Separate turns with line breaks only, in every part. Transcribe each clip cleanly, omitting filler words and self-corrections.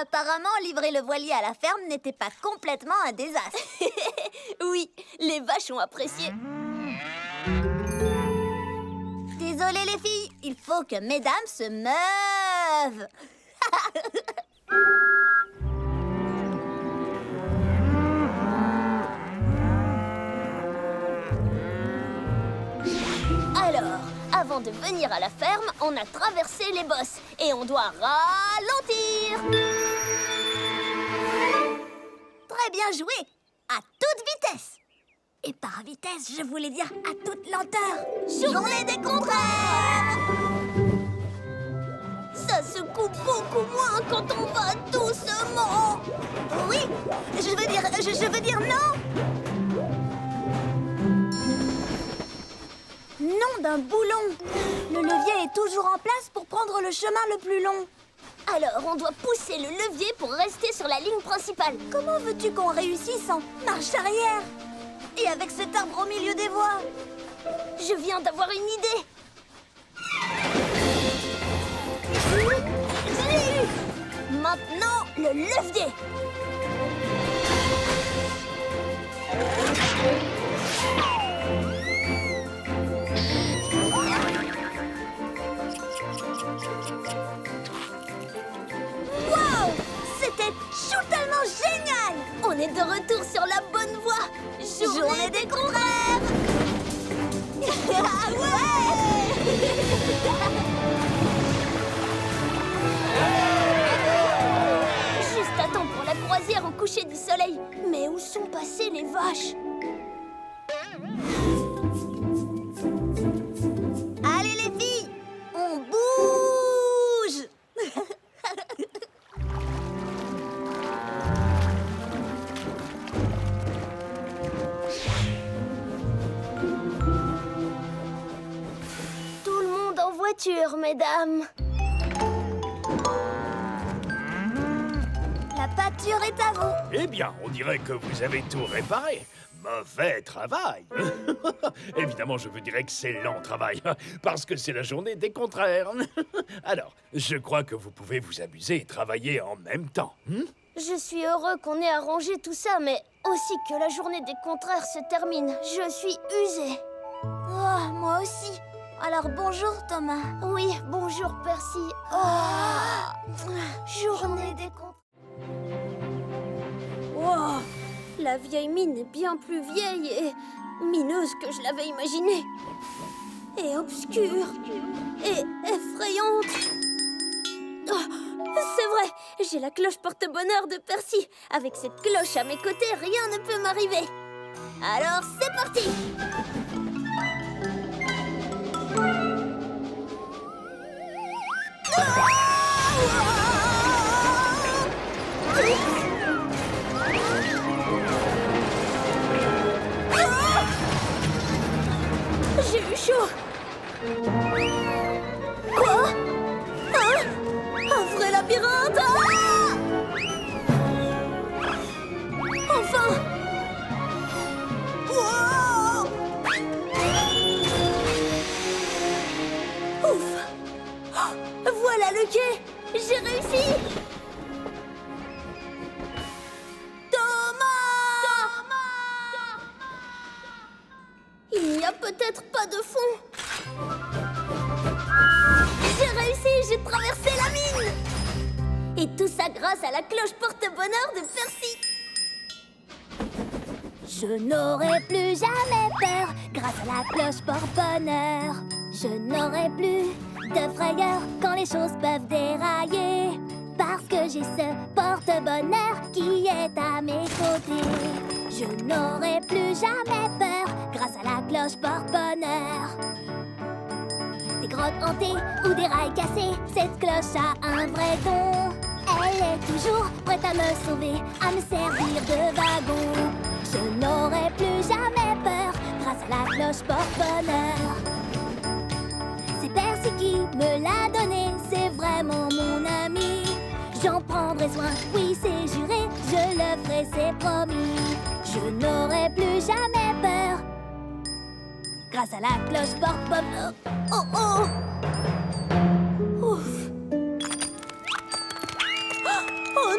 Apparemment, livrer le voilier à la ferme n'était pas complètement un désastre.
Oui, les vaches ont apprécié.
Désolée les filles, il faut que mesdames se meuvent.
Alors, avant de venir à la ferme, on a traversé les bosses et on doit ralentir.
Très bien joué, à toute vitesse. Et par vitesse, je voulais dire à toute lenteur. Journée des contraires.
Ça secoue beaucoup moins quand on va doucement.
Oui, je veux dire non. Non d'un boulon. Le levier est toujours en place pour prendre le chemin le plus long.
Alors, on doit pousser le levier pour rester sur la ligne principale.
Comment veux-tu qu'on réussisse en marche arrière? Et avec cet arbre au milieu des voies?
Je viens d'avoir une idée. Maintenant, le levier.
Wow! C'était totalement génial!
On est de retour sur la bonne voie.
Journée des contraires! Ah
Juste à temps pour la croisière au coucher du soleil. Mais où sont passées les vaches?
Allez les filles, on bouge!
Tout le monde en voiture, mesdames.
La pâture est à vous.
Eh bien, on dirait que vous avez tout réparé. Mauvais travail. Évidemment, je vous dirais excellent travail, parce que c'est la journée des contraires. Alors, je crois que vous pouvez vous amuser et travailler en même temps.
Je suis heureux qu'on ait arrangé tout ça, mais aussi que la journée des contraires se termine. Je suis usée.
Oh, moi aussi. Alors bonjour Thomas.
Oui, bonjour Percy. Journée des contraires. Wow, la vieille mine est bien plus vieille et mineuse que je l'avais imaginée. Et obscure. Et effrayante. Oh, c'est vrai, j'ai la cloche porte-bonheur de Percy. Avec cette cloche à mes côtés, rien ne peut m'arriver. Alors, c'est parti! J'ai eu chaud. Quoi? Hein? Un vrai labyrinthe? Ah! Enfin! Wow! Ouf! Oh, voilà le quai! J'ai réussi! Il n'y a peut-être pas de fond. J'ai réussi, j'ai traversé la mine. Et tout ça grâce à la cloche porte-bonheur de Percy.
Je n'aurai plus jamais peur grâce à la cloche porte-bonheur. Je n'aurai plus de frayeur quand les choses peuvent dérailler. Parce que j'ai ce porte-bonheur qui est à mes côtés. Je n'aurai plus jamais peur grâce à la cloche porte-bonheur. Des grottes hantées ou des rails cassés, cette cloche a un vrai don. Elle est toujours prête à me sauver, à me servir de wagon. Je n'aurai plus jamais peur grâce à la cloche porte-bonheur. C'est Percy qui me l'a donné, c'est vraiment mon ami. J'en prendrai soin, oui c'est juré, je le ferai, c'est promis. Je n'aurai plus jamais peur grâce à la cloche porte-bonheur. Oh oh! Ouf! Oh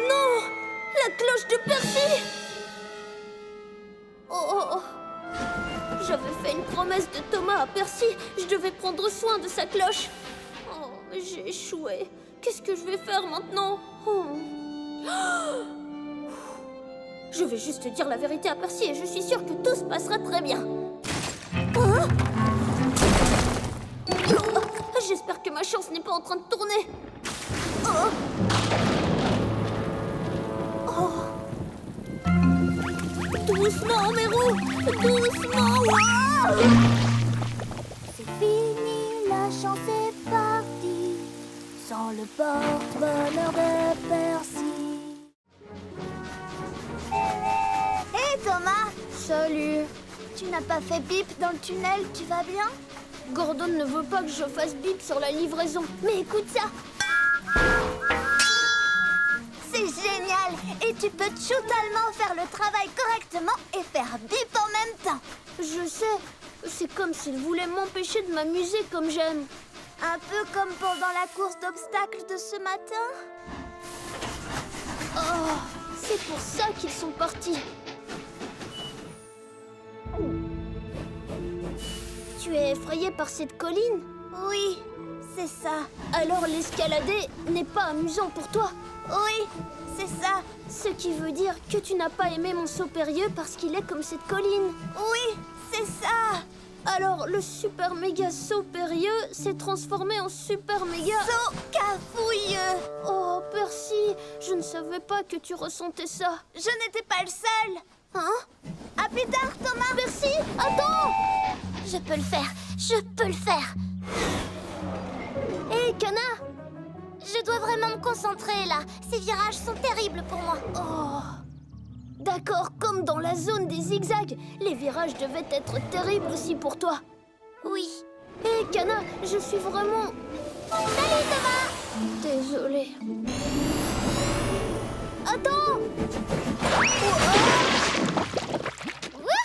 Percy, je devais prendre soin de sa cloche. Oh, j'ai échoué. Qu'est-ce que je vais faire maintenant? Oh. Je vais juste dire la vérité à Percy et je suis sûre que tout se passera très bien. Hein? Oh, j'espère que ma chance n'est pas en train de tourner. Oh. Oh. Doucement, mes roues! Doucement! Wow!
C'est fini, la chance est partie, sans le porte-bonheur de Percy. Hé Thomas!
Salut!
Tu n'as pas fait bip dans le tunnel, tu vas bien?
Gordon ne veut pas que je fasse bip sur la livraison. Mais écoute ça!
C'est génial! Et tu peux totalement faire le travail correctement et faire bip en même temps.
Je sais, c'est comme s'il voulait m'empêcher de m'amuser comme j'aime.
Un peu comme pendant la course d'obstacles de ce matin.
Oh, c'est pour ça qu'ils sont partis. Tu es effrayé par cette colline?
Oui, c'est ça.
Alors l'escalader n'est pas amusant pour toi?
Oui, c'est ça.
Ce qui veut dire que tu n'as pas aimé mon saut périlleux parce qu'il est comme cette colline.
Oui, c'est ça.
Alors le super méga saut périlleux s'est transformé en super méga...
Saut cafouilleux.
Oh Percy, je ne savais pas que tu ressentais ça.
Je n'étais pas le seul.
Hein?
À plus tard, Thomas.
Percy, attends!
Je peux le faire, je peux le faire.
Hé, Cana!
Je dois vraiment me concentrer, là. Ces virages sont terribles pour moi.
Oh! D'accord, comme dans la zone des zigzags, les virages devaient être terribles aussi pour toi.
Oui.
Hé, Cana, je suis vraiment...
Salut, Thomas.
Désolée. Attends!
Wouhou!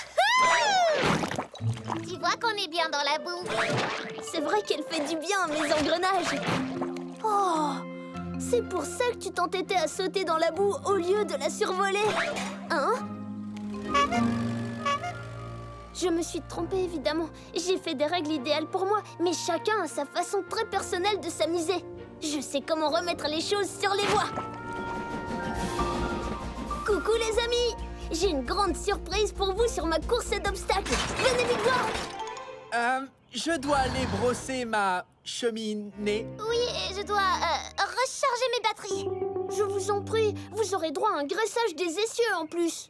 Tu vois qu'on est bien dans la boue.
C'est vrai qu'elle fait du bien à mes engrenages. Oh! C'est pour ça que tu t'entêtais à sauter dans la boue au lieu de la survoler. Hein? Je me suis trompée, évidemment. J'ai fait des règles idéales pour moi, mais chacun a sa façon très personnelle de s'amuser. Je sais comment remettre les choses sur les voies. Coucou les amis! J'ai une grande surprise pour vous sur ma course d'obstacles. Venez vite voir!
Je dois aller brosser ma cheminée.
Oui, et je dois recharger mes batteries.
Je vous en prie, vous aurez droit à un graissage des essieux en plus.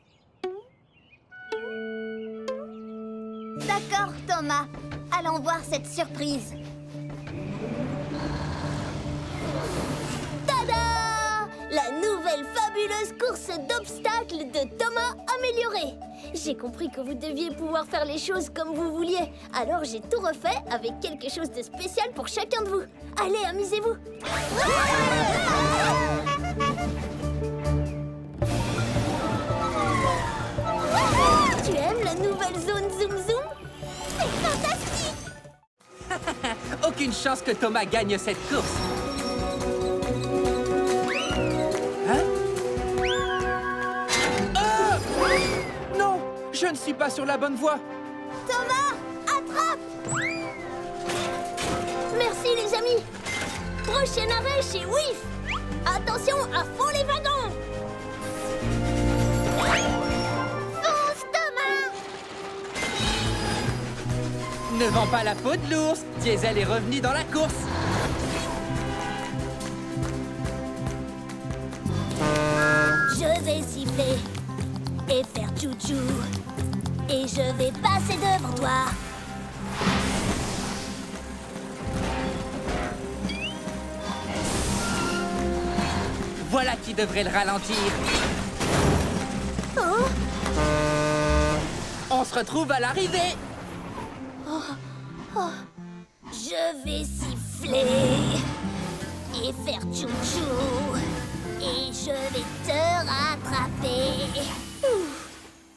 D'accord, Thomas. Allons voir cette surprise.
Tada! La nouvelle fabuleuse course d'obstacles de Thomas améliorée. J'ai compris que vous deviez pouvoir faire les choses comme vous vouliez. Alors j'ai tout refait avec quelque chose de spécial pour chacun de vous. Allez, amusez-vous. Tu aimes la nouvelle zone Zoom Zoom?
C'est fantastique!
Aucune chance que Thomas gagne cette course. Hein? Ah! Non, je ne suis pas sur la bonne voie.
Thomas, attrape!
Merci les amis. Prochain arrêt chez Whiff. Attention à fond les wagons.
Fonce, Thomas!
Ne vends pas la peau de l'ours. Diesel est revenu dans la course.
Je vais siffler et faire tchou-tchou. Et je vais passer devant toi.
Voilà qui devrait le ralentir. On se retrouve à l'arrivée.
Je vais siffler et faire tchou-tchou. Et je vais te rattraper.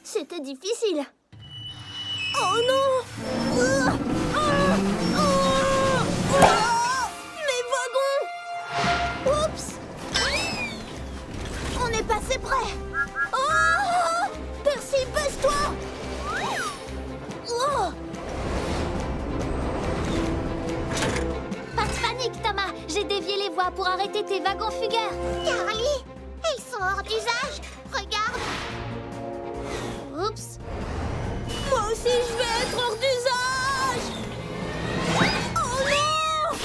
C'était difficile. Oh non! Mes wagons! Oups!
On est passé près.
Oh! Percy, baisse-toi! Oh!
les voies pour arrêter tes wagons fugueurs.
Carly, elles sont hors d'usage. Regarde.
Oups.
Moi aussi, je vais être hors d'usage. Oh non!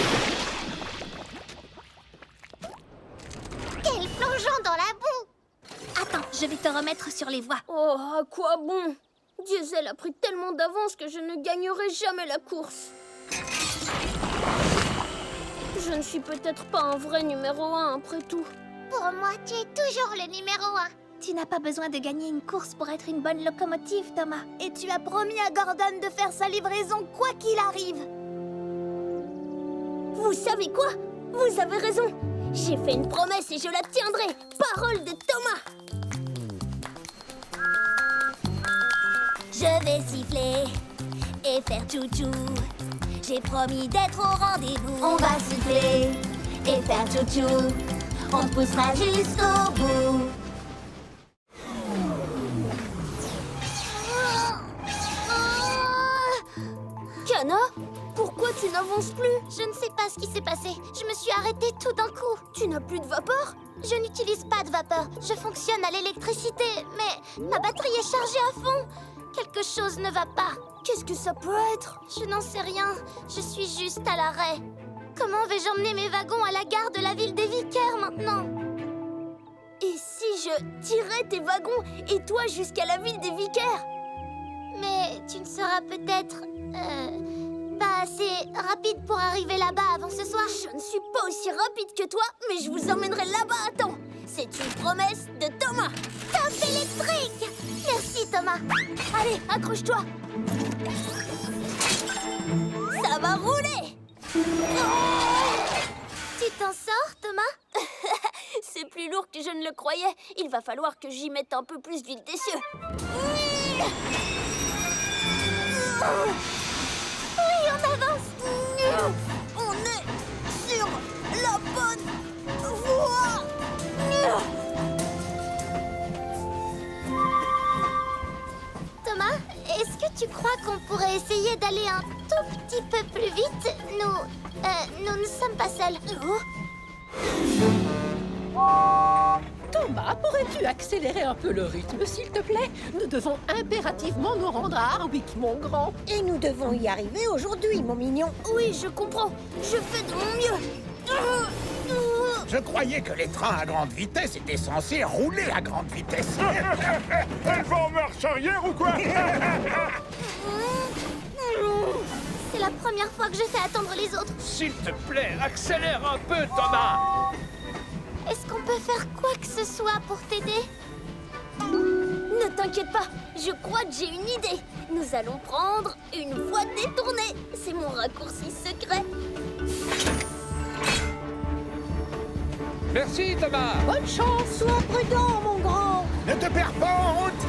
Quel plongeon dans la boue.
Attends, je vais te remettre sur les voies.
Oh, à quoi bon? Diesel a pris tellement d'avance que je ne gagnerai jamais la course. Je ne suis peut-être pas un vrai numéro 1 après tout.
Pour moi, tu es toujours le numéro 1.
Tu n'as pas besoin de gagner une course pour être une bonne locomotive, Thomas. Et tu as promis à Gordon de faire sa livraison quoi qu'il arrive.
Vous savez quoi? Vous avez raison. J'ai fait une promesse et je la tiendrai. Parole de Thomas.
Je vais siffler et faire tchou-tchou. J'ai promis d'être au rendez-vous. On va siffler et faire tchou-tchou. On poussera jusqu'au bout.
Kana, pourquoi tu n'avances plus?
Je ne sais pas ce qui s'est passé. Je me suis arrêtée tout d'un coup.
Tu n'as plus de vapeur?
Je n'utilise pas de vapeur. Je fonctionne à l'électricité. Mais ma batterie est chargée à fond. Quelque chose ne va pas.
Qu'est-ce que ça peut être?
Je n'en sais rien. Je suis juste à l'arrêt. Comment vais-je emmener mes wagons à la gare de la ville des Vicaires maintenant?
Et si je tirais tes wagons et toi jusqu'à la ville des Vicaires?
Mais tu ne seras peut-être... pas assez rapide pour arriver là-bas avant ce soir.
Je ne suis pas aussi rapide que toi, mais je vous emmènerai là-bas à temps. C'est une promesse de Thomas.
Top électrique! Merci Thomas.
Allez, accroche-toi. Ça va rouler.
Tu t'en sors, Thomas?
C'est plus lourd que je ne le croyais. Il va falloir que j'y mette un peu plus d'huile d'essieu.
Oui, on avance.
On est sur la bonne voie.
Thomas, est-ce que tu crois qu'on pourrait essayer d'aller un tout petit peu plus vite? Nous ne sommes pas seuls.
Thomas, pourrais-tu accélérer un peu le rythme, s'il te plaît? Nous devons impérativement nous rendre à Harwick, mon grand.
Et nous devons y arriver aujourd'hui, mon mignon.
Oui, je comprends. Je fais de mon mieux.
Je croyais que les trains à grande vitesse étaient censés rouler à grande vitesse.
Elle va en marche arrière ou quoi?
C'est la première fois que je fais attendre les autres.
S'il te plaît, accélère un peu, Thomas.
Est-ce qu'on peut faire quoi que ce soit pour t'aider?
Ne t'inquiète pas, je crois que j'ai une idée. Nous allons prendre une voie détournée. C'est mon raccourci secret.
Merci, Thomas.
Bonne chance!
Sois prudent, mon grand.
Ne te perds pas en route.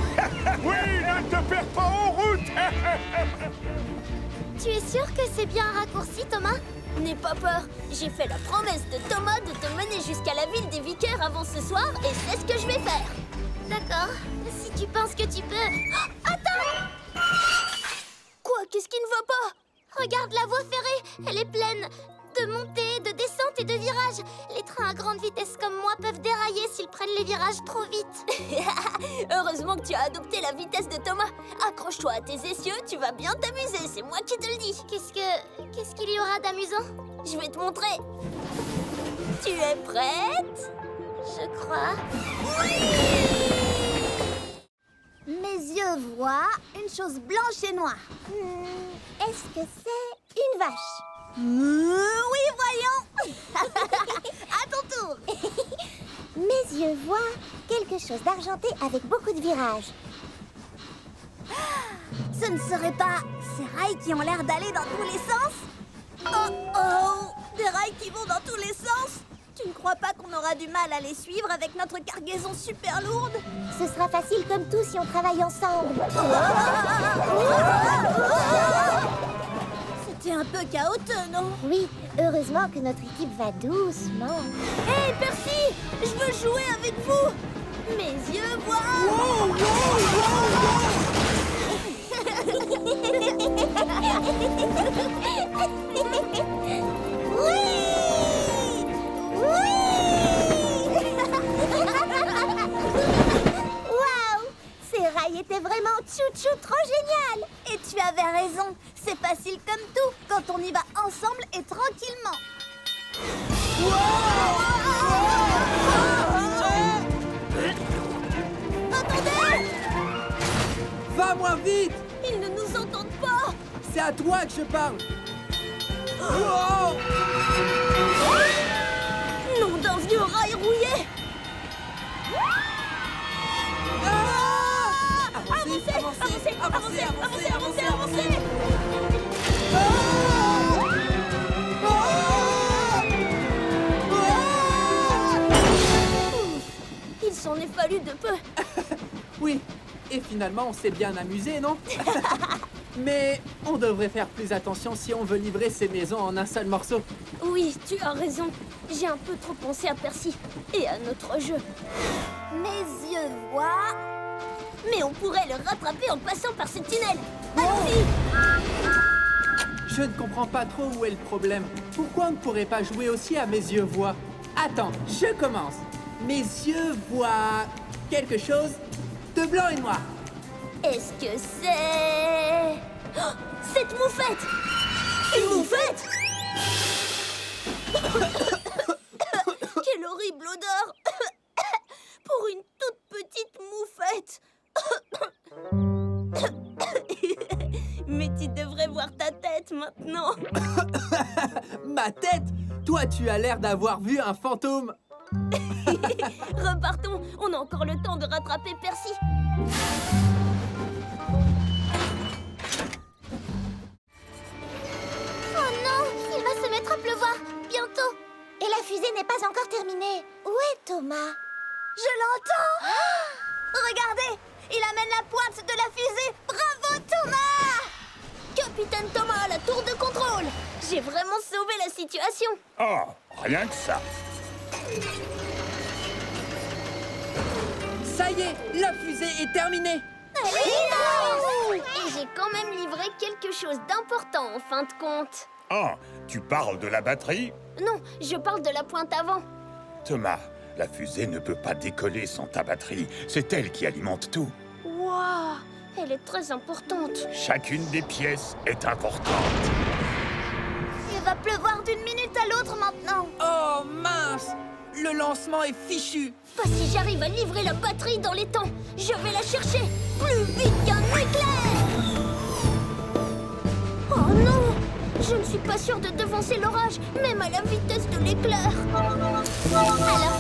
Oui, ne te perds pas en route.
Tu es sûr que c'est bien un raccourci, Thomas?
N'aie pas peur. J'ai fait la promesse de Thomas de te mener jusqu'à la ville des Vicaires avant ce soir et c'est ce que je vais faire.
D'accord. Si tu penses que tu peux... Oh, attends!
Quoi? Qu'est-ce qui ne va pas?
Regarde la voie ferrée. Elle est pleine de montées, de descentes et de virages. Les trains à grande vitesse comme moi peuvent dérailler s'ils prennent les virages trop vite.
Heureusement que tu as adopté la vitesse de Thomas. Accroche-toi à tes essieux, tu vas bien t'amuser, c'est moi qui te le dis.
Qu'est-ce qu'il y aura d'amusant?
Je vais te montrer. Tu es prête?
Je crois.
Mes yeux voient une chose blanche et noire. Est-ce que c'est une vache? Oui, voyons. À ton tour.
Mes yeux voient quelque chose d'argenté avec beaucoup de virages.
Ce ne serait pas ces rails qui ont l'air d'aller dans tous les sens? Oh oh! Des rails qui vont dans tous les sens? Tu ne crois pas qu'on aura du mal à les suivre avec notre cargaison super lourde?
Ce sera facile comme tout si on travaille ensemble.
C'était un peu chaotique, non?
Oui, heureusement que notre équipe va doucement.
Hé, Percy, je veux jouer avec vous. Mes yeux voient.
Écoute-moi vite!
Ils ne nous entendent pas.
C'est à toi que je parle! Oh!
Nom d'un vieux rail rouillé.
Avancez,
Avancez, avancez. Il s'en est fallu de peu.
Oui, et finalement on s'est bien amusé, non? Mais on devrait faire plus attention si on veut livrer ces maisons en un seul morceau.
Oui, tu as raison. J'ai un peu trop pensé à Percy et à notre jeu.
Mes yeux voient.
Mais on pourrait le rattraper en passant par ce tunnel. Allons-y.
Je ne comprends pas trop où est le problème. Pourquoi on ne pourrait pas jouer aussi à mes yeux voient? Attends, je commence. Mes yeux voient quelque chose de blanc et noir.
Est-ce que c'est... Oh, cette moufette! Une moufette? Quelle horrible odeur! Pour une toute petite moufette! Mais tu devrais voir ta tête maintenant!
Ma tête? Toi, tu as l'air d'avoir vu un fantôme.
Repartons, on a encore le temps de rattraper Percy.
Oh non, il va se mettre à pleuvoir, bientôt. Et la fusée n'est pas encore terminée. Où est Thomas?
Je l'entends. Regardez, il amène la pointe de la fusée. Bravo, Thomas!
Capitaine Thomas à la tour de contrôle. J'ai vraiment sauvé la situation.
Oh, rien que ça.
Ça y est, la fusée est terminée.
Et j'ai quand même livré quelque chose d'important en fin de compte.
Oh, tu parles de la batterie?
Non, je parle de la pointe avant.
Thomas, la fusée ne peut pas décoller sans ta batterie. C'est elle qui alimente tout.
Waouh, elle est très importante.
Chacune des pièces est importante.
Il va pleuvoir d'une minute à l'autre maintenant.
Oh mince! Le lancement est fichu.
Pas si j'arrive à livrer la batterie dans les temps. Je vais la chercher plus vite qu'un éclair. Oh non, je ne suis pas sûre de devancer l'orage, même à la vitesse de l'éclair.
Alors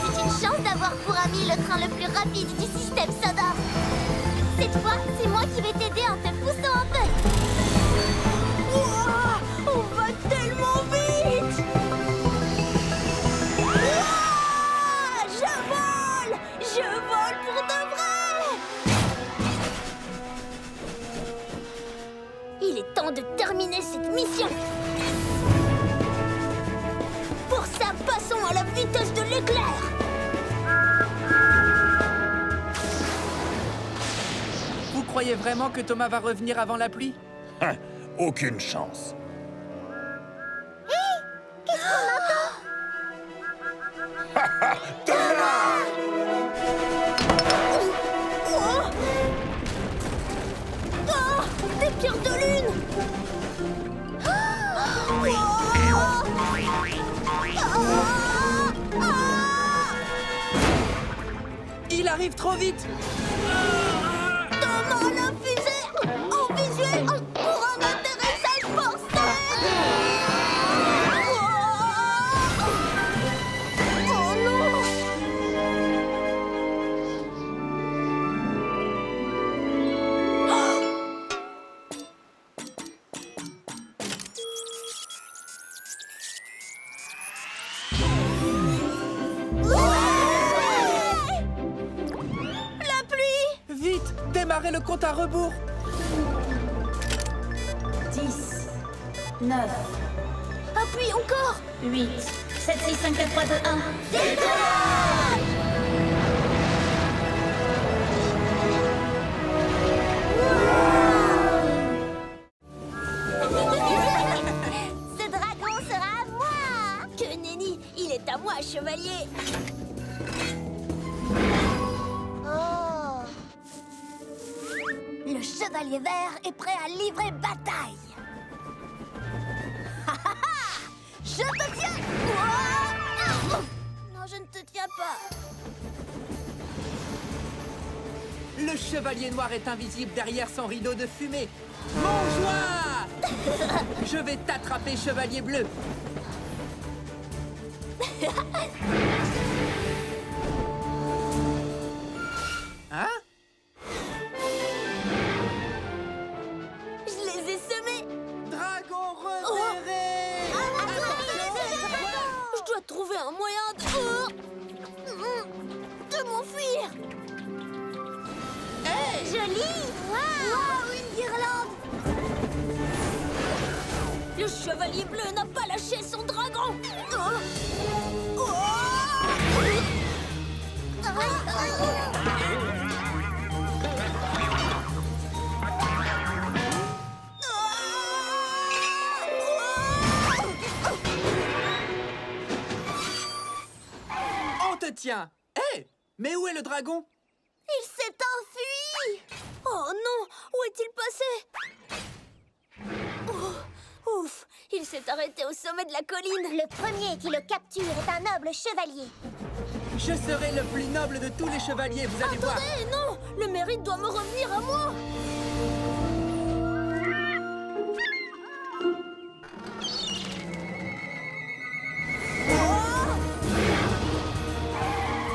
c'est une chance d'avoir pour ami le train le plus rapide du système sonore. Cette fois, c'est moi qui vais t'aider en te poussant un peu.
Ouah, on va tellement vite. Ouah, je vole pour de vrai. Il est temps de terminer cette mission. Pour ça, passons à la vitesse de l'éclair.
Vous croyez vraiment que Thomas va revenir avant la pluie?
Hein, aucune chance.
Oh, des pierres de lune.
Il arrive trop vite.
Thomas, la fusée en visuel pour un atterrissage forcé. Oh non. La pluie.
Vite, démarrez le compte à rebours.
10, 9,
Appuie encore.
8, 7, 6, 5, 4, 3, 2, 1.
Ce dragon sera à moi.
Que nenni, il est à moi, chevalier.
Oh. Le chevalier vert est prêt à livrer bataille. Ha, ha, ha. Je te tiens. Ouah. Non, je ne te tiens pas.
Le chevalier noir est invisible derrière son rideau de fumée. Mon joie! Je vais t'attraper, chevalier bleu. Hein?
Je les ai semés.
Dragon repéré!
Je dois trouver un moyen de m'enfuir.
Joli! Waouh, une guirlande!
Le chevalier bleu n'a pas lâché son dragon.
On te tient! Hé! Mais où est le dragon?
Il s'est enfui. Oh non, où est-il passé? Oh, ouf, il s'est arrêté au sommet de la colline.
Le premier qui le capture est un noble chevalier.
Je serai le plus noble de tous les chevaliers, vous allez voir!
Attendez, non, le mérite doit me revenir à moi.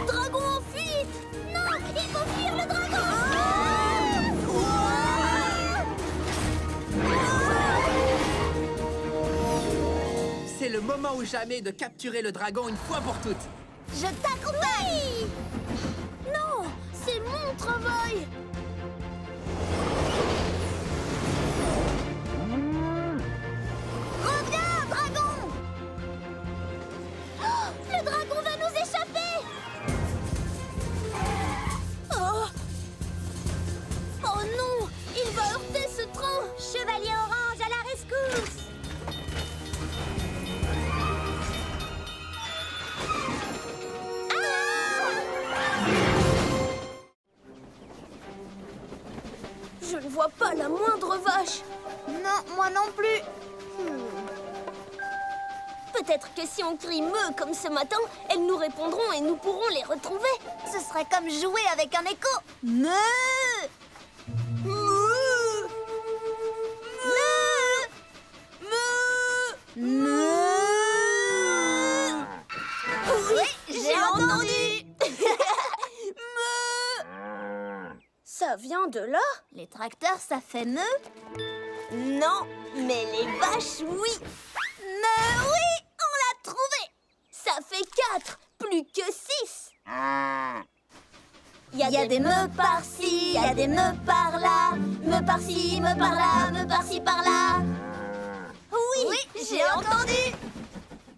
Dragon en fuite!
Non, il faut fuir le dragon!
C'est le moment ou jamais de capturer le dragon une fois pour toutes.
Je t'accompagne!
Non, c'est mon travail.
Reviens, dragon! Oh, le dragon va nous échapper!
Oh. Oh non, il va heurter ce train.
Chevalier orange à la rescousse!
Je ne vois pas la moindre vache.
Non, moi non plus.
Peut-être que si on crie meu comme ce matin, elles nous répondront et nous pourrons les retrouver.
Ce serait comme jouer avec un écho. Meu!
Oui,
j'ai entendu.
Ça vient de là?
Les tracteurs, ça fait meu?
Non, mais les vaches, oui.
Mais oui, on l'a trouvé!
Ça fait 4, plus que 6.
Il y a des meux par-ci, il y a des meux par-là. Meux par-ci, meux par-là, meux par-ci, par-là. Oui, j'ai entendu.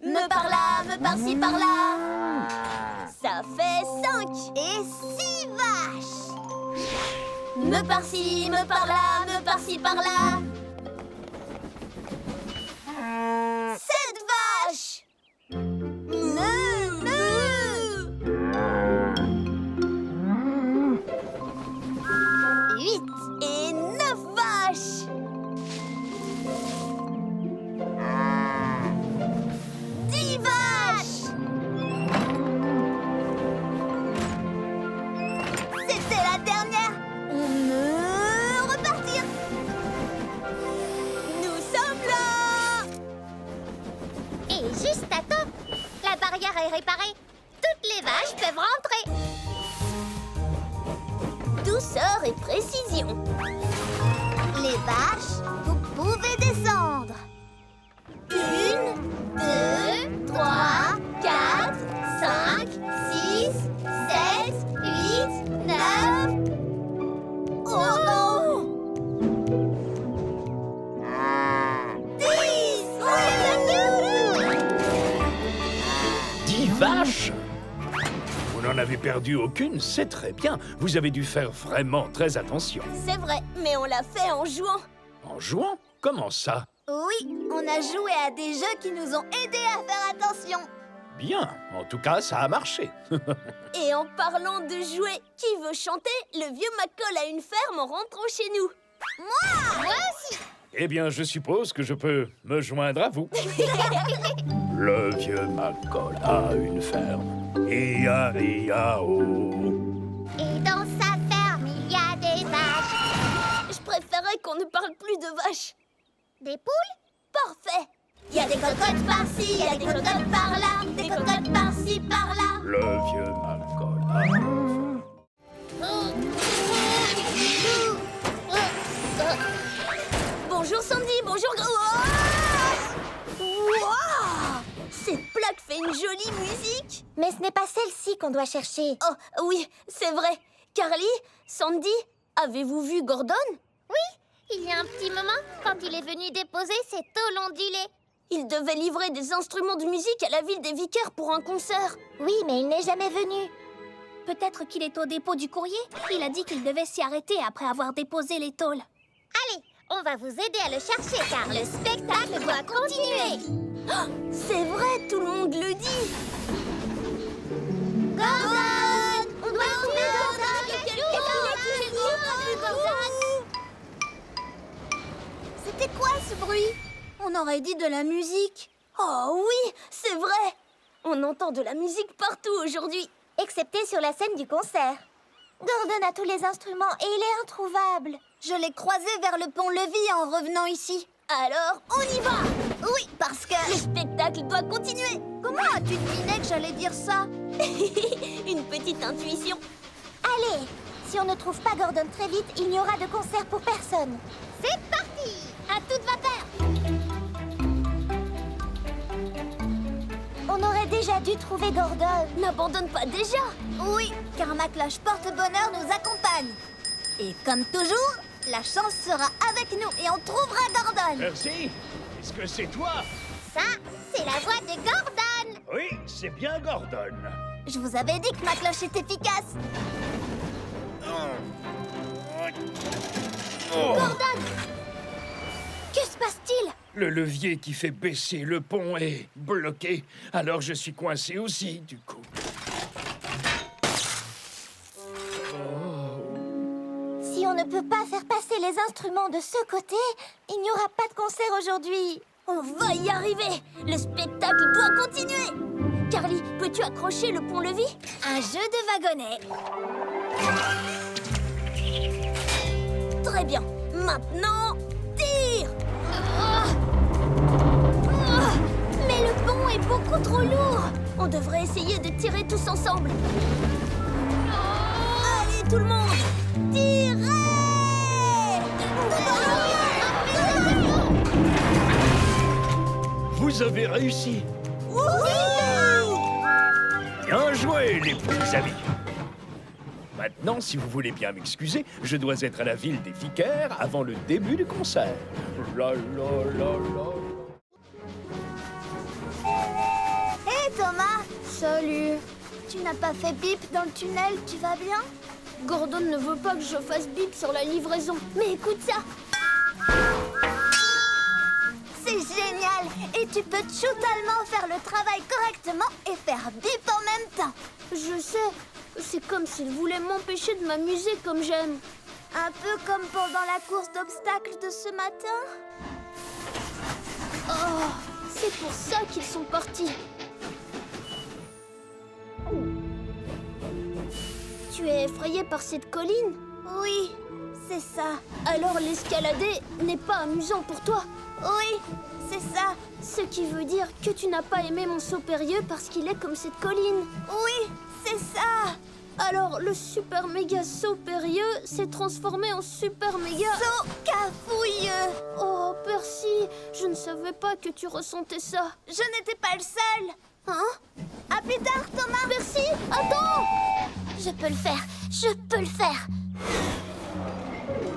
Meux par-là, meux par-ci, par-là.
Ça fait 5.
Et 6 vaches. Meux par-ci, meux par-là, meux par-ci, par-là. 7 vaches. Meux, meux. 8
Et 9 vaches.
10 vaches. C'était la dernière. On peut repartir.
Nous sommes là.
Et juste à temps, la barrière est réparée. Toutes les vaches peuvent rentrer.
Douceur et précision.
Les vaches, vous pouvez descendre. 1, 2, 3, 4, 5, 6, 7, 8, 9. Oh non! 10!
10 vaches? Vous n'en avez perdu aucune, c'est très bien. Vous avez dû faire vraiment très attention.
C'est vrai, mais on l'a fait en jouant.
En jouant? Comment ça?
Oui, on a joué à des jeux qui nous ont aidés à faire attention.
Bien, en tout cas, ça a marché.
Et en parlant de jouer, qui veut chanter Le vieux Macaul a une ferme en rentrant chez nous?
Moi aussi.
Eh bien, je suppose que je peux me joindre à vous. Le vieux Macaul a une ferme. Ia-ia-o.
Et dans sa ferme, il y a
voudrais qu'on ne parle plus de vaches.
Des poules?
Parfait.
Il y a des cocottes par-ci, il y a des cocottes par-là, des cocottes par-ci, par-là.
Le vieux Malcolm.
Bonjour Sandy, bonjour... Wow! Cette plaque fait une jolie musique.
Mais ce n'est pas celle-ci qu'on doit chercher.
Oh, oui, c'est vrai. Carly, Sandy, avez-vous vu Gordon?
Il y a un petit moment, quand il est venu déposer ses tôles ondulées.
Il devait livrer des instruments de musique à la ville des Vicaires pour un concert.
Oui, mais il n'est jamais venu.
Peut-être qu'il est au dépôt du courrier. Il a dit qu'il devait s'y arrêter après avoir déposé les tôles.
Allez, on va vous aider à le chercher car le spectacle doit continuer.
C'est vrai, tout le monde le dit.
Gordon! On doit trouver Gordon!
C'était quoi ce bruit? On aurait dit de la musique. Oh oui, c'est vrai. On entend de la musique partout aujourd'hui.
Excepté sur la scène du concert. Gordon a tous les instruments et il est introuvable.
Je l'ai croisé vers le pont-levis en revenant ici. Alors, on y va! Oui, parce que... le spectacle doit continuer. Comment as-tu deviné que j'allais dire ça? Une petite intuition.
Allez, si on ne trouve pas Gordon très vite, il n'y aura de concert pour personne. C'est parti!
À toute vapeur!
On aurait déjà dû trouver Gordon.
N'abandonne pas déjà. Oui, car ma cloche porte-bonheur nous accompagne. Et comme toujours, la chance sera avec nous et on trouvera Gordon.
Merci. Est-ce que c'est toi?
Ça, c'est la voix de Gordon.
Oui, c'est bien Gordon.
Je vous avais dit que ma cloche est efficace. Gordon! Que se passe-t-il?
Le levier qui fait baisser le pont est bloqué. Alors je suis coincé aussi, du coup.
Si on ne peut pas faire passer les instruments de ce côté, il n'y aura pas de concert aujourd'hui.
On va y arriver. Le spectacle doit continuer. Carly, peux-tu accrocher le pont-levis? Un jeu de wagonnet. Très bien. Maintenant, tire! Mais le pont est beaucoup trop lourd. On devrait essayer de tirer tous ensemble. Allez, tout le monde, tirez!
Vous avez réussi. Bien joué, les petits amis. Maintenant, si vous voulez bien m'excuser, je dois être à la ville des Vicaires avant le début du concert. La la la la.
Hé Thomas! Salut! Tu n'as pas fait bip dans le tunnel, tu vas bien? Gordon ne veut pas que je fasse bip sur la livraison. Mais écoute ça! C'est génial! Et tu peux totalement faire le travail correctement et faire bip en même temps. Je sais, c'est comme s'il voulait m'empêcher de m'amuser comme j'aime. Un peu comme pendant la course d'obstacles de ce matin. Oh, c'est pour ça qu'ils sont partis. Tu es effrayé par cette colline? Oui, c'est ça. Alors l'escalader n'est pas amusant pour toi? Oui, c'est ça. Ce qui veut dire que tu n'as pas aimé mon saut périlleux parce qu'il est comme cette colline. Oui, c'est ça. Alors le super méga saut périlleux s'est transformé en super méga... saut cafouilleux. Oh, Percy, je ne savais pas que tu ressentais ça. Je n'étais pas le seul. Hein? À plus tard, Thomas. Percy, attends.
Je peux le faire, je peux le faire.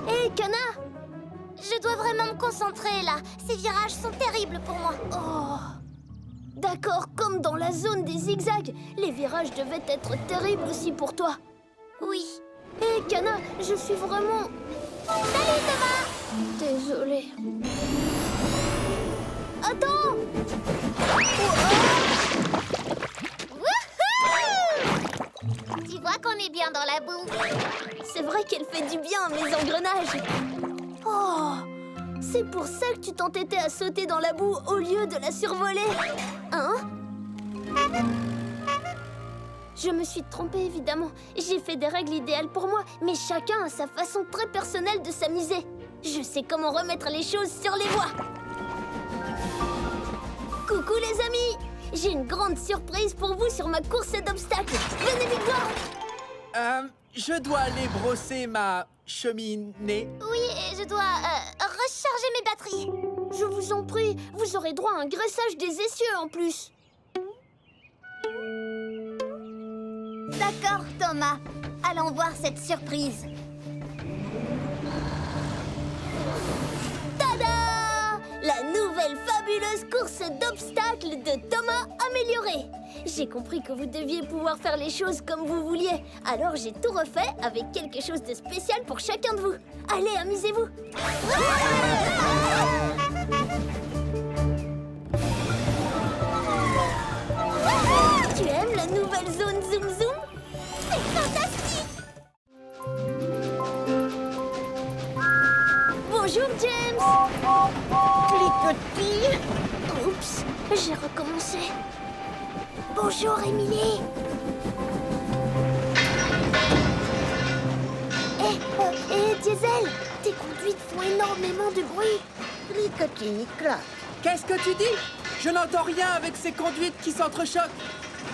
Hé, Cana.
Je dois vraiment me concentrer là. Ces virages sont terribles pour moi.
Oh. D'accord, comme dans la zone des zigzags, les virages devaient être terribles aussi pour toi.
Oui.
Hé, Cana, je suis vraiment...
Salut Thomas.
Désolée. Attends.
Wouhou! Tu vois qu'on est bien dans la boue.
C'est vrai qu'elle fait du bien à mes engrenages. Oh, c'est pour ça que tu t'entêtais à sauter dans la boue au lieu de la survoler. Hein? Je me suis trompée, évidemment. J'ai fait des règles idéales pour moi, mais chacun a sa façon très personnelle de s'amuser. Je sais comment remettre les choses sur les voies. Coucou les amis! J'ai une grande surprise pour vous sur ma course d'obstacles. Venez vite voir!
Je dois aller brosser ma cheminée.
Oui, et je dois recharger mes batteries.
Je vous en prie, vous aurez droit à un graissage des essieux en plus.
D'accord, Thomas. Allons voir cette surprise.
Tada! La nouvelle fabuleuse course d'obstacles de Thomas améliorée. J'ai compris que vous deviez pouvoir faire les choses comme vous vouliez. Alors j'ai tout refait avec quelque chose de spécial pour chacun de vous. Allez, amusez-vous. Tu aimes la nouvelle zone Zoom Zoom? C'est fantastique! Bonjour James!
Cliquetis.
Oups, j'ai recommencé. Bonjour Emily! Hé, Diesel! Tes conduites font énormément de bruit.
Cliquetis, clac.
Qu'est-ce que tu dis? Je n'entends rien avec ces conduites qui s'entrechoquent.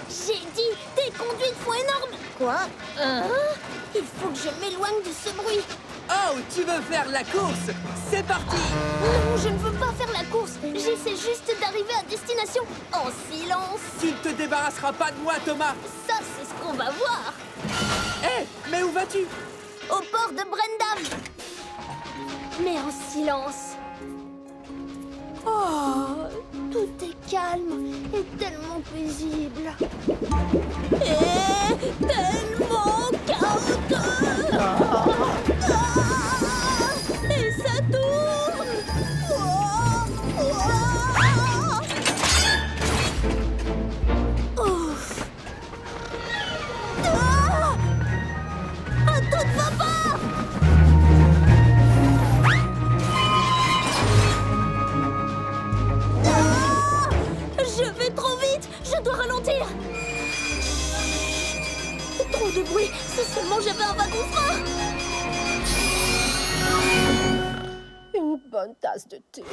J'ai dit, tes conduites font énorme.
Quoi?
Il faut que je m'éloigne de ce bruit.
Oh, tu veux faire la course? C'est parti!
Non, je ne veux pas faire la course. J'essaie juste d'arriver à destination en silence.
Tu ne te débarrasseras pas de moi, Thomas.
Ça, c'est ce qu'on va voir.
Hé, mais où vas-tu?
Au port de Brendam. Mais en silence. Oh, tout est calme et tellement paisible. Et tellement chaotique. Et ça tourne. Ouf. À toute vapeur. Je vais trop vite. Je dois ralentir. Trop de bruit. Si seulement j'avais un wagon-frein.
Une bonne tasse de thé.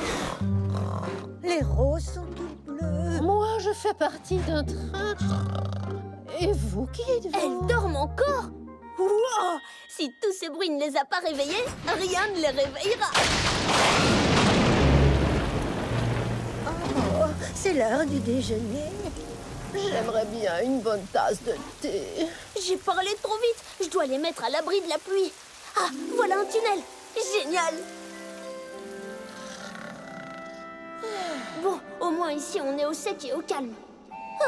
Les roses sont toutes bleues.
Moi, je fais partie d'un train. Et vous, qui êtes-vous?
Elles dorment encore. Wow. Si tous ces bruits ne les a pas réveillées, rien ne les réveillera.
Oh, c'est l'heure du déjeuner.
J'aimerais bien une bonne tasse de thé.
J'ai parlé trop vite. Je dois les mettre à l'abri de la pluie. Ah, voilà un tunnel. Génial. Bon, au moins ici, on est au sec et au calme.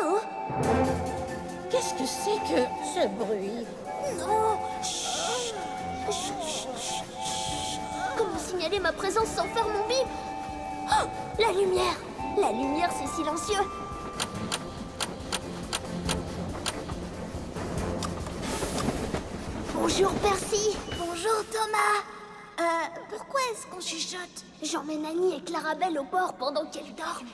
Oh,
Qu'est-ce que c'est que...
Ce bruit.
non. Chut. Chut, chut, chut, chut. Comment signaler ma présence sans faire mon bip? Oh, la lumière. La lumière, c'est silencieux. Bonjour Percy. Bonjour Thomas. Pourquoi est-ce qu'on chuchote? J'emmène Annie et Clarabelle au port pendant qu'elles dorment.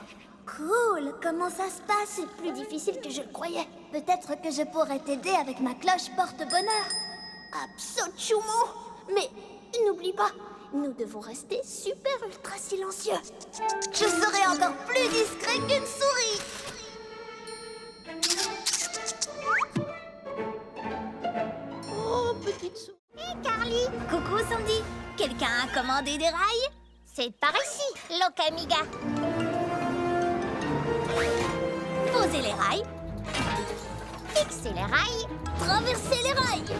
Cool. Comment ça se passe? C'est plus difficile que je le croyais.
Peut-être que je pourrais t'aider avec ma cloche porte-bonheur.
Absolument. Mais n'oublie pas, nous devons rester super ultra silencieux.
Je serai encore plus discret qu'une souris.
Oh, petite souris.
Carly, coucou Sandy. Quelqu'un a commandé des rails? C'est par ici, Locamiga. Posez les rails. Fixez les rails.
Traversez les rails.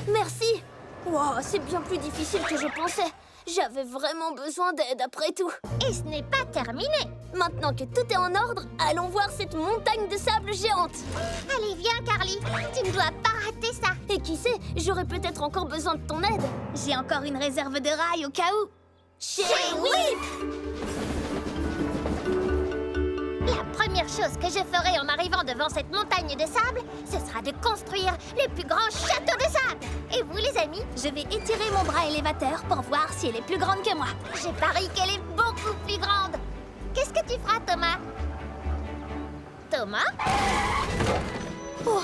Merci. Wow, c'est bien plus difficile que je pensais. J'avais vraiment besoin d'aide après tout.
Et ce n'est pas terminé.
Maintenant que tout est en ordre, allons voir cette montagne de sable géante.
Allez, viens Carly. Tu ne dois pas rater ça.
Et qui sait, j'aurais peut-être encore besoin de ton aide.
J'ai encore une réserve de rails au cas où.
Chez Whip!
La première chose que je ferai en arrivant devant cette montagne de sable, ce sera de construire le plus grand château de sable. Et vous, les amis?
Je vais étirer mon bras élévateur pour voir si elle est plus grande que moi.
Je parie qu'elle est beaucoup plus grande. Qu'est-ce que tu feras, Thomas? Thomas?
Oh,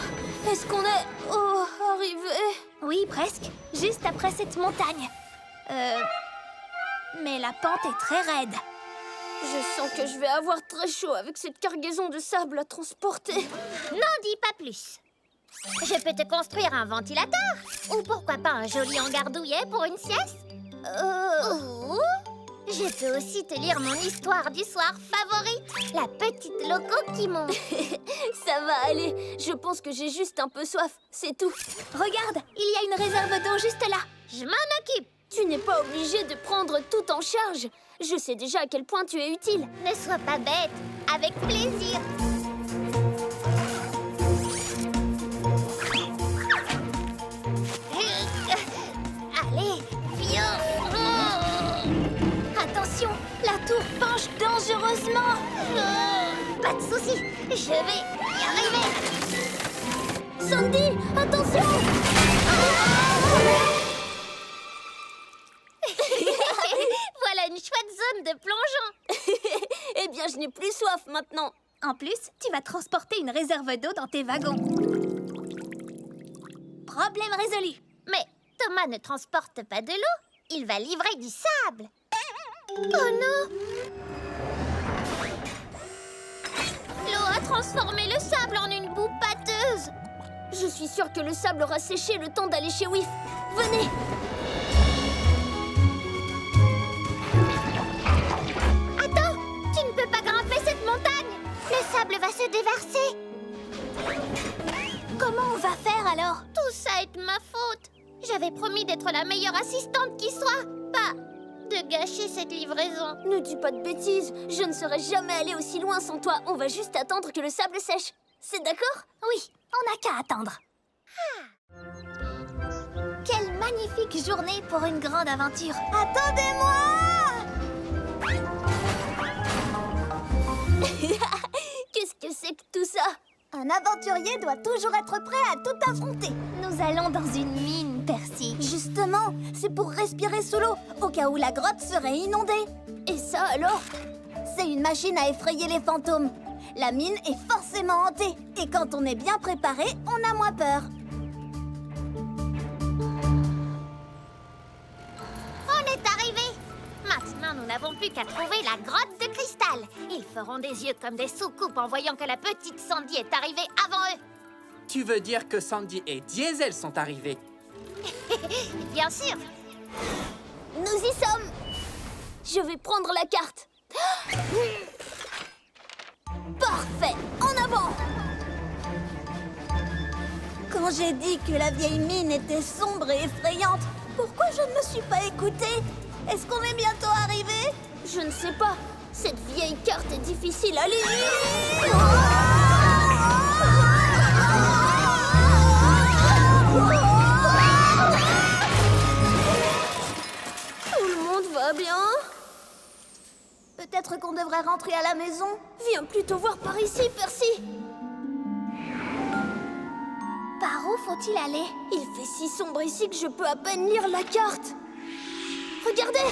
est-ce qu'on est arrivé?
Oui, presque.
Juste après cette montagne.
Mais la pente est très raide.
Je sens que je vais avoir très chaud avec cette cargaison de sable à transporter.
N'en dis pas plus. Je peux te construire un ventilateur. Ou pourquoi pas un joli hangar douillet pour une sieste. Ou je peux aussi te lire mon histoire du soir favorite. La petite loco qui monte.
Ça va aller. Je pense que j'ai juste un peu soif, c'est tout.
Regarde, il y a une réserve d'eau juste là.
Je m'en occupe.
Tu n'es pas obligé de prendre tout en charge. Je sais déjà à quel point tu es utile.
Ne sois pas bête. Avec plaisir. Allez, viens.
Attention, la tour penche dangereusement.
Pas de soucis, je vais y arriver.
Sandy, attention!
Voilà une chouette zone de plongeon.
Eh bien, je n'ai plus soif maintenant.
En plus, tu vas transporter une réserve d'eau dans tes wagons. Problème résolu.
Mais Thomas ne transporte pas de l'eau, il va livrer du sable. Oh non! L'eau a transformé le sable en une boue pâteuse.
Je suis sûre que le sable aura séché le temps d'aller chez Whiff. Venez!
Attends, tu ne peux pas grimper cette montagne. Le sable va se déverser.
Comment on va faire alors?
Tout ça est de ma faute. J'avais promis d'être la meilleure assistante qui soit, pas de gâcher cette livraison.
Ne dis pas de bêtises. Je ne serais jamais allée aussi loin sans toi. On va juste attendre que le sable sèche. C'est d'accord?
Oui, on n'a qu'à attendre. Quelle magnifique journée pour une grande aventure. Attendez-moi!
Qu'est-ce que c'est que tout ça?
Un aventurier doit toujours être prêt à tout affronter. Nous allons dans une mine, Percy. Justement, c'est pour respirer sous l'eau, au cas où la grotte serait inondée.
Et ça alors?
C'est une machine à effrayer les fantômes. La mine est forcément hantée. Et quand on est bien préparé, on a moins peur.
On est arrivé. Maintenant, nous n'avons plus qu'à trouver la grotte de cristal. Ils feront des yeux comme des soucoupes en voyant que la petite Sandy est arrivée avant eux.
Tu veux dire que Sandy et Diesel sont arrivés?
Bien sûr.
Nous y sommes. Je vais prendre la carte. Parfait. En avant.
Quand j'ai dit que la vieille mine était sombre et effrayante, pourquoi je ne me suis pas écoutée? Est-ce qu'on est bientôt arrivé?
Je ne sais pas. Cette vieille carte est difficile à lire. Tout le monde va bien?
Peut-être qu'on devrait rentrer à la maison?
Viens plutôt voir par ici, Percy.
Par où faut-il aller?
Il fait si sombre ici que je peux à peine lire la carte. Regardez!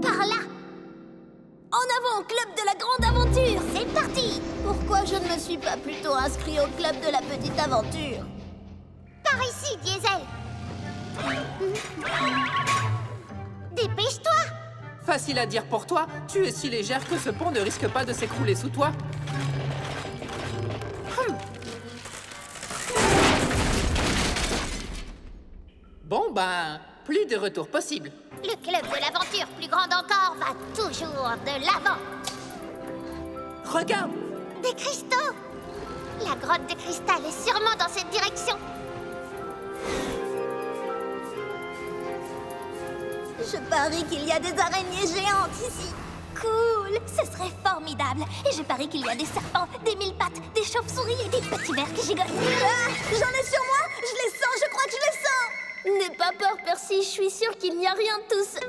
Par là.
En avant, club de la grande aventure!
C'est parti.
Pourquoi je ne me suis pas plutôt inscrit au club de la petite aventure?
Par ici, Diesel. Dépêche-toi.
Facile à dire pour toi, tu es si légère que ce pont ne risque pas de s'écrouler sous toi. Bon ben, plus de retour possible.
Le club de l'aventure, plus grande encore, va toujours de l'avant.
Regarde!
Des cristaux. La grotte de cristal est sûrement dans cette direction.
Je parie qu'il y a des araignées géantes ici. Cool, ce serait formidable. Et je parie qu'il y a des serpents, des mille pattes, des chauves-souris et des petits vers qui gigotent. J'en ai sur moi, je les sens, je crois que je les sens.
N'aie pas peur, Percy, je suis sûre qu'il n'y a rien de tout ça.